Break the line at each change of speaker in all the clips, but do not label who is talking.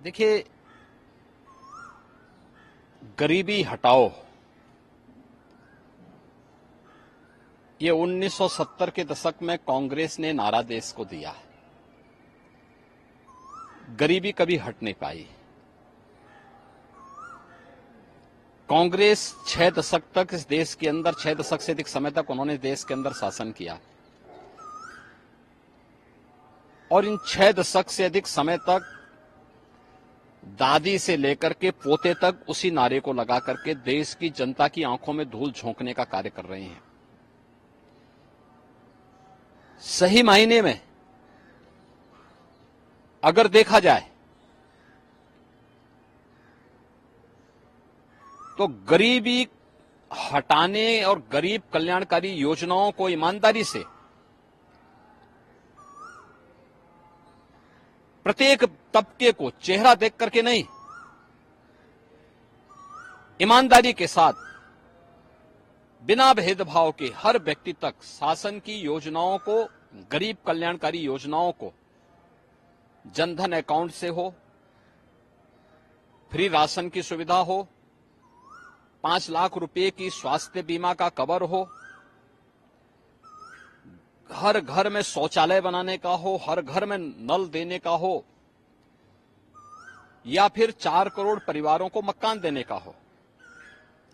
देखिए, गरीबी हटाओ, ये 1970 के दशक में कांग्रेस ने नारा देश को दिया। गरीबी कभी हट नहीं पाई। कांग्रेस 6 दशक तक इस देश के अंदर, 6 दशक से अधिक समय तक उन्होंने देश के अंदर शासन किया और इन 6 दशक से अधिक समय तक दादी से लेकर के पोते तक उसी नारे को लगा करके देश की जनता की आंखों में धूल झोंकने का कार्य कर रहे हैं। सही मायने में अगर देखा जाए तो गरीबी हटाने और गरीब कल्याणकारी योजनाओं को ईमानदारी से प्रत्येक तबके को चेहरा देख करके नहीं, ईमानदारी के साथ बिना भेदभाव के हर व्यक्ति तक शासन की योजनाओं को, गरीब कल्याणकारी योजनाओं को जनधन अकाउंट से हो, फ्री राशन की सुविधा हो, 5 लाख रुपए की स्वास्थ्य बीमा का कवर हो, हर घर में शौचालय बनाने का हो, हर घर में नल देने का हो, या फिर 4 करोड़ परिवारों को मकान देने का हो।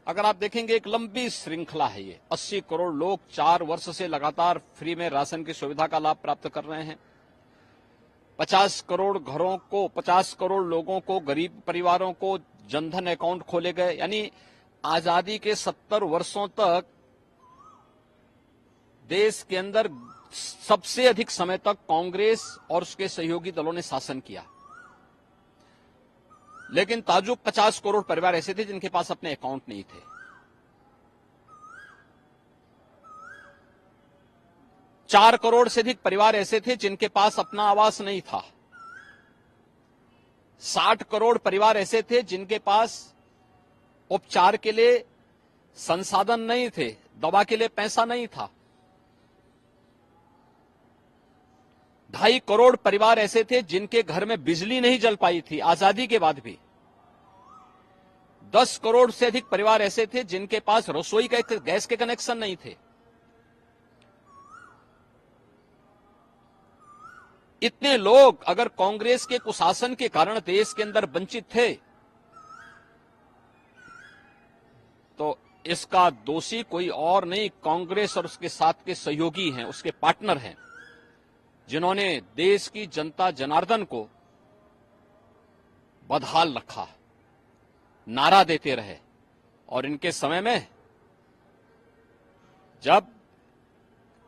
अगर आप देखेंगे एक लंबी श्रृंखला है ये। 80 करोड़ लोग 4 वर्ष से लगातार फ्री में राशन की सुविधा का लाभ प्राप्त कर रहे हैं। 50 करोड़ घरों को, 50 करोड़ लोगों को, गरीब परिवारों को जनधन अकाउंट खोले गए। यानी आजादी के 70 वर्षों तक देश के अंदर सबसे अधिक समय तक कांग्रेस और उसके सहयोगी दलों ने शासन किया। लेकिन ताजुब 50 करोड़ परिवार ऐसे थे जिनके पास अपने अकाउंट नहीं थे। 4 करोड़ से अधिक परिवार ऐसे थे जिनके पास अपना आवास नहीं था। 60 करोड़ परिवार ऐसे थे जिनके पास उपचार के लिए संसाधन नहीं थे, दवा के लिए पैसा नहीं था। 2.5 करोड़ परिवार ऐसे थे जिनके घर में बिजली नहीं जल पाई थी आजादी के बाद भी। 10 करोड़ से अधिक परिवार ऐसे थे जिनके पास रसोई का गैस के कनेक्शन नहीं थे। इतने लोग अगर कांग्रेस के कुशासन के कारण देश के अंदर वंचित थे तो इसका दोषी कोई और नहीं, कांग्रेस और उसके साथ के सहयोगी हैं, उसके पार्टनर हैं, जिन्होंने देश की जनता जनार्दन को बदहाल रखा, नारा देते रहे। और इनके समय में जब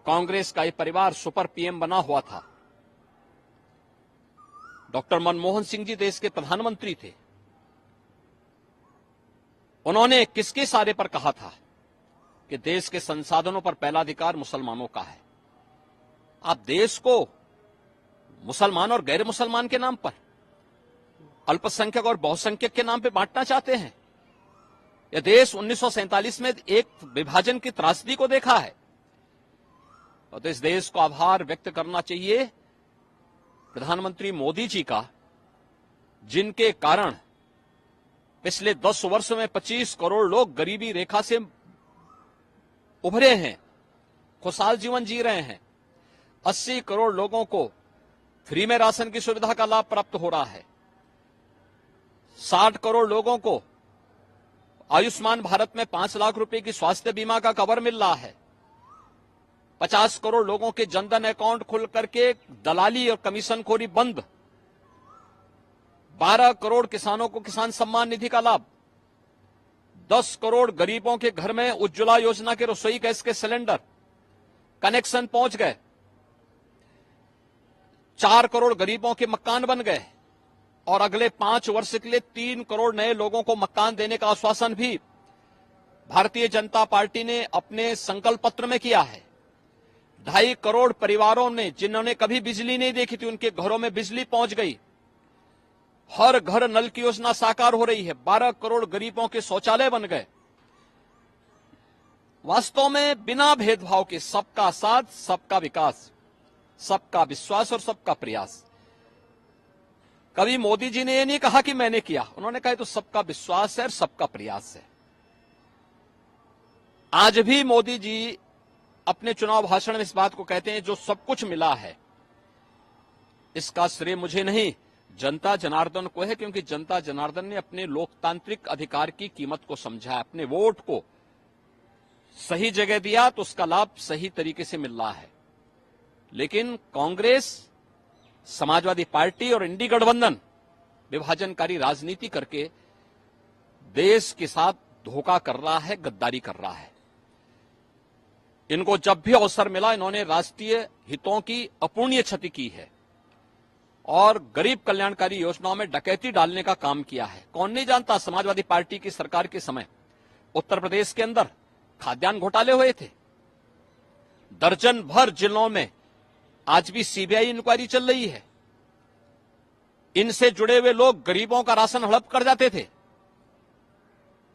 कांग्रेस का ये परिवार सुपर पीएम बना हुआ था, डॉक्टर मनमोहन सिंह जी देश के प्रधानमंत्री थे, उन्होंने किसके इशारे पर कहा था कि देश के संसाधनों पर पहला अधिकार मुसलमानों का है। आप देश को मुसलमान और गैर मुसलमान के नाम पर, अल्पसंख्यक और बहुसंख्यक के नाम पर बांटना चाहते हैं। यह देश 1947 में एक विभाजन की त्रासदी को देखा है और तो इस देश को आभार व्यक्त करना चाहिए प्रधानमंत्री मोदी जी का, जिनके कारण पिछले 10 वर्ष में 25 करोड़ लोग गरीबी रेखा से उभरे हैं, खुशहाल जीवन जी रहे हैं। 80 करोड़ लोगों को फ्री में राशन की सुविधा का लाभ प्राप्त हो रहा है। 60 करोड़ लोगों को आयुष्मान भारत में 5 लाख रुपए की स्वास्थ्य बीमा का कवर मिल रहा है। 50 करोड़ लोगों के जनधन अकाउंट खुल करके दलाली और कमीशनखोरी बंद। 12 करोड़ किसानों को किसान सम्मान निधि का लाभ। 10 करोड़ गरीबों के घर में उज्ज्वला योजना के रसोई गैस के सिलेंडर कनेक्शन पहुंच गए। 4 करोड़ गरीबों के मकान बन गए और अगले 5 वर्ष के लिए 3 करोड़ नए लोगों को मकान देने का आश्वासन भी भारतीय जनता पार्टी ने अपने संकल्प पत्र में किया है। 2.5 करोड़ परिवारों ने, जिन्होंने कभी बिजली नहीं देखी थी, उनके घरों में बिजली पहुंच गई। हर घर नल की योजना साकार हो रही है। 12 करोड़ गरीबों के शौचालय बन गए। वास्तव में बिना भेदभाव के सबका साथ, सबका विकास, सबका विश्वास और सबका प्रयास, कभी मोदी जी ने यह नहीं कहा कि मैंने किया, उन्होंने कहा तो सबका विश्वास है और सबका प्रयास है। आज भी मोदी जी अपने चुनाव भाषण में इस बात को कहते हैं जो सब कुछ मिला है इसका श्रेय मुझे नहीं, जनता जनार्दन को है, क्योंकि जनता जनार्दन ने अपने लोकतांत्रिक अधिकार की कीमत को समझा, अपने वोट को सही जगह दिया तो उसका लाभ सही तरीके से मिल रहा है। लेकिन कांग्रेस, समाजवादी पार्टी और इंडी गठबंधन विभाजनकारी राजनीति करके देश के साथ धोखा कर रहा है, गद्दारी कर रहा है। इनको जब भी अवसर मिला इन्होंने राष्ट्रीय हितों की अपूर्णीय क्षति की है और गरीब कल्याणकारी योजनाओं में डकैती डालने का काम किया है। कौन नहीं जानता, समाजवादी पार्टी की सरकार के समय उत्तर प्रदेश के अंदर खाद्यान्न घोटाले हुए थे। दर्जन भर जिलों में आज भी सीबीआई इंक्वायरी चल रही है। इनसे जुड़े हुए लोग गरीबों का राशन हड़प कर जाते थे।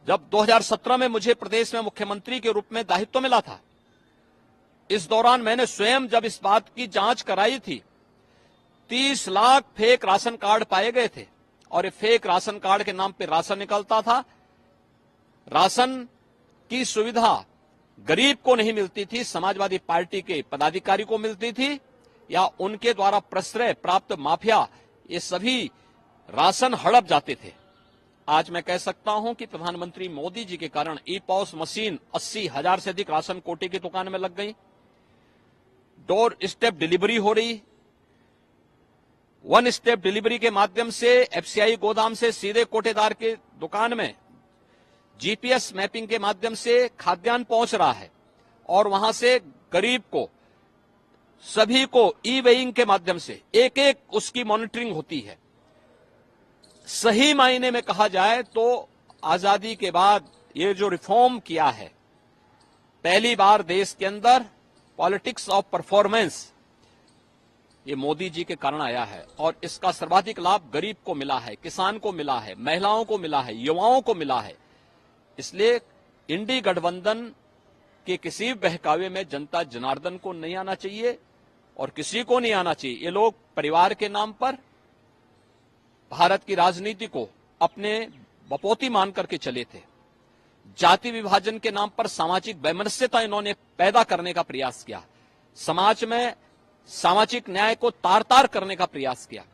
जब 2017 में मुझे प्रदेश में मुख्यमंत्री के रूप में दायित्व मिला था, इस दौरान मैंने स्वयं जब इस बात की जांच कराई थी, 30 लाख फेक राशन कार्ड पाए गए थे और ये फेक राशन कार्ड के नाम पे राशन निकलता था। राशन की सुविधा गरीब को नहीं मिलती थी, समाजवादी पार्टी के पदाधिकारी को मिलती थी या उनके द्वारा प्रश्रय प्राप्त माफिया, ये सभी राशन हड़प जाते थे। आज मैं कह सकता हूं कि प्रधानमंत्री मोदी जी के कारण ई पॉस मशीन 80,000 से अधिक राशन कोटे की दुकान में लग गई, डोर स्टेप डिलीवरी हो रही, वन स्टेप डिलीवरी के माध्यम से एफसीआई गोदाम से सीधे कोटेदार के दुकान में जीपीएस मैपिंग के माध्यम से खाद्यान्न पहुंच रहा है और वहां से गरीब को, सभी को ई वेइंग के माध्यम से एक एक उसकी मॉनिटरिंग होती है। सही मायने में कहा जाए तो आजादी के बाद ये जो रिफॉर्म किया है, पहली बार देश के अंदर पॉलिटिक्स ऑफ परफॉर्मेंस ये मोदी जी के कारण आया है और इसका सर्वाधिक लाभ गरीब को मिला है, किसान को मिला है, महिलाओं को मिला है, युवाओं को मिला है। इसलिए इंडी गठबंधन के किसी बहकावे में जनता जनार्दन को नहीं आना चाहिए और किसी को नहीं आना चाहिए। ये लोग परिवार के नाम पर भारत की राजनीति को अपने बपोती मान करके चले थे। जाति विभाजन के नाम पर सामाजिक वैमनस्यता इन्होंने पैदा करने का प्रयास किया, समाज में सामाजिक न्याय को तार तार करने का प्रयास किया।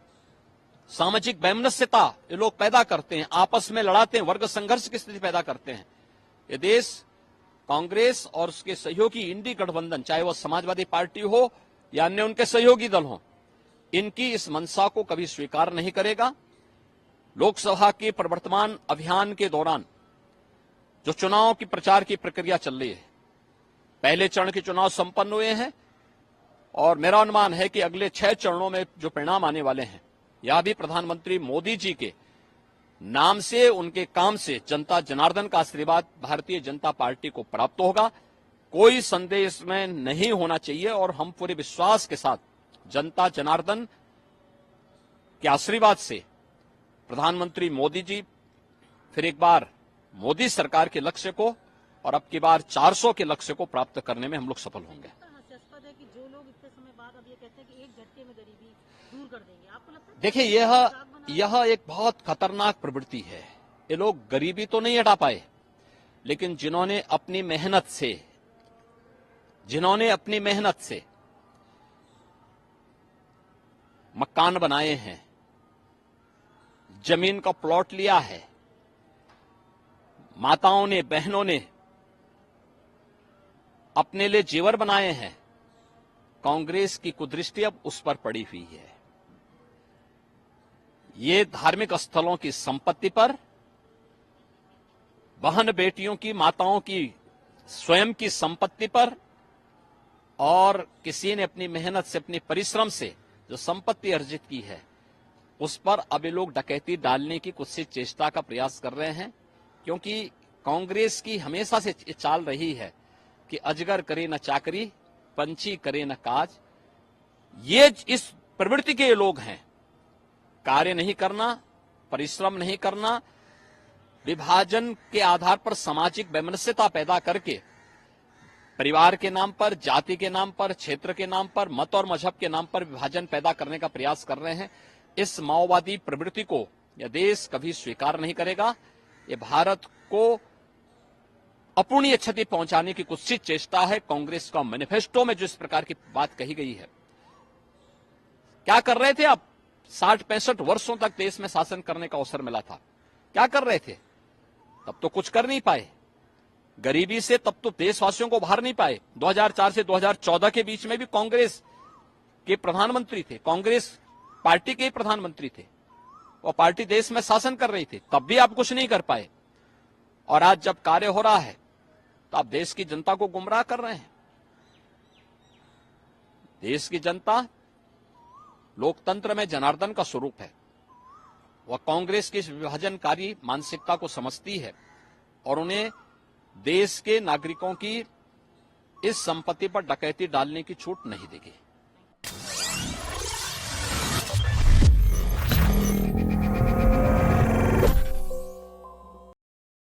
सामाजिक वैमनस्यता ये लोग पैदा करते हैं, आपस में लड़ाते हैं, वर्ग संघर्ष की स्थिति पैदा करते हैं। ये देश कांग्रेस और उसके सहयोगी इंडी गठबंधन, चाहे वह समाजवादी पार्टी हो या अन्य उनके सहयोगी दल हो, इनकी इस मंशा को कभी स्वीकार नहीं करेगा। लोकसभा के प्रवर्तमान अभियान के दौरान जो चुनाव की प्रचार की प्रक्रिया चल रही है, पहले चरण के चुनाव संपन्न हुए हैं और मेरा अनुमान है कि अगले 6 चरणों में जो परिणाम आने वाले हैं, यह भी प्रधानमंत्री मोदी जी के नाम से, उनके काम से जनता जनार्दन का आशीर्वाद भारतीय जनता पार्टी को प्राप्त होगा। कोई संदेह इसमें नहीं होना चाहिए और हम पूरे विश्वास के साथ जनता जनार्दन के आशीर्वाद से प्रधानमंत्री मोदी जी फिर एक बार मोदी सरकार के लक्ष्य को और अब की बार 400 के लक्ष्य को प्राप्त करने में हम लोग सफल होंगे।
हास्यास्पद है कि जो लोग इतने समय बाद अब ये कहते हैं कि एक झटके में गरीबी दूर कर देंगे, आपको लगता है?
देखिए, यह एक बहुत खतरनाक प्रवृत्ति है। ये लोग गरीबी तो नहीं हटा पाए, लेकिन जिन्होंने अपनी मेहनत से मकान बनाए हैं, जमीन का प्लॉट लिया है, माताओं ने, बहनों ने अपने लिए जेवर बनाए हैं, कांग्रेस की कुदृष्टि अब उस पर पड़ी हुई है। ये धार्मिक स्थलों की संपत्ति पर, बहन बेटियों की, माताओं की स्वयं की संपत्ति पर और किसी ने अपनी मेहनत से, अपने परिश्रम से जो संपत्ति अर्जित की है, उस पर अब ये लोग डकैती डालने की कुछ सी चेष्टा का प्रयास कर रहे हैं। क्योंकि कांग्रेस की हमेशा से चाल रही है कि अजगर करे न चाकरी, पंछी करे न काज। ये इस प्रवृत्ति के लोग हैं, कार्य नहीं करना, परिश्रम नहीं करना, विभाजन के आधार पर सामाजिक वैमनस्यता पैदा करके परिवार के नाम पर, जाति के नाम पर, क्षेत्र के नाम पर, मत और मजहब के नाम पर विभाजन पैदा करने का प्रयास कर रहे हैं। इस माओवादी प्रवृत्ति को यह देश कभी स्वीकार नहीं करेगा। ये भारत को अपूर्णीय क्षति पहुंचाने की कुत्सित चेष्टा है। कांग्रेस का मैनिफेस्टो में जो इस प्रकार की बात कही गई है, क्या कर रहे थे आप? 60-65 वर्षों तक देश में शासन करने का अवसर मिला था, क्या कर रहे थे? तब तो कुछ कर नहीं पाए। गरीबी से तब तो देशवासियों को उभार नहीं पाए। 2004 से 2014 के बीच में भी कांग्रेस के प्रधानमंत्री थे, कांग्रेस पार्टी के प्रधानमंत्री थे, और पार्टी देश में शासन कर रही थी, तब भी आप कुछ नहीं कर पाए। और आज जब कार्य हो रहा है तो आप देश की जनता को गुमराह कर रहे हैं। देश की जनता लोकतंत्र में जनार्दन का स्वरूप है। वह कांग्रेस की इस विभाजनकारी मानसिकता को समझती है और उन्हें देश के नागरिकों की इस संपत्ति पर डकैती डालने की छूट नहीं देगी।